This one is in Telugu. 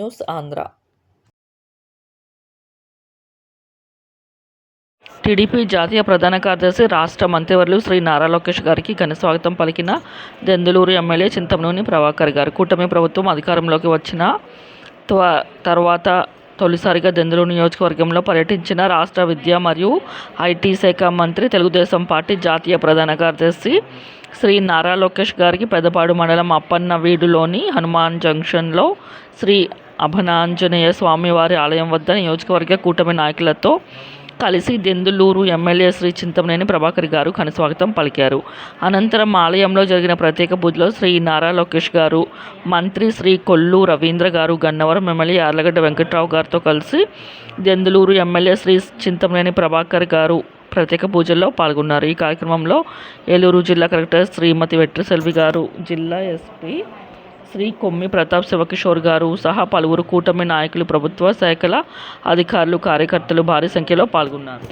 న్యూస్ ఆంధ్ర. టీడీపీ జాతీయ ప్రధాన కార్యదర్శి, రాష్ట్ర మంత్రివర్యులు శ్రీ నారా లోకేష్ గారికి ఘన స్వాగతం పలికిన దెందులూరు ఎమ్మెల్యే చింతమనేని ప్రభాకర్ గారు. కూటమి ప్రభుత్వం అధికారంలోకి వచ్చిన తర్వాత తొలిసారిగా దెందులూరు నియోజకవర్గంలో పర్యటించిన రాష్ట్ర విద్య మరియు ఐటీ శాఖ మంత్రి, తెలుగుదేశం పార్టీ జాతీయ ప్రధాన కార్యదర్శి శ్రీ నారా లోకేష్ గారికి పెద్దపాడు మండలం అప్పన్నవీడులోని హనుమాన్ జంక్షన్లో శ్రీ అభనాంజనేయ స్వామి వారి ఆలయం వద్ద నియోజకవర్గ కూటమి నాయకులతో కలిసి దెందులూరు ఎమ్మెల్యే శ్రీ చింతమనేని ప్రభాకర్ గారు ఘనస్వాగతం పలికారు. అనంతరం ఆలయంలో జరిగిన ప్రత్యేక పూజలో శ్రీ నారా లోకేష్ గారు, మంత్రి శ్రీ కొల్లు రవీంద్ర గారు, గన్నవరం ఎమ్మెల్యే యార్లగడ్డ వెంకట్రావు గారితో కలిసి దెందులూరు ఎమ్మెల్యే శ్రీ చింతమనేని ప్రభాకర్ గారు ప్రత్యేక పూజల్లో పాల్గొన్నారు. ఈ కార్యక్రమంలో ఏలూరు జిల్లా కలెక్టర్ శ్రీమతి వెట్రిసెల్వి గారు, జిల్లా ఎస్పీ శ్రీ కొమ్మి ప్రతాప్ శివకిషోర్ గారు సహా పలువురు కూటమి నాయకులు, ప్రభుత్వ శాఖల అధికారులు, కార్యకర్తలు భారీ సంఖ్యలో పాల్గొన్నారు.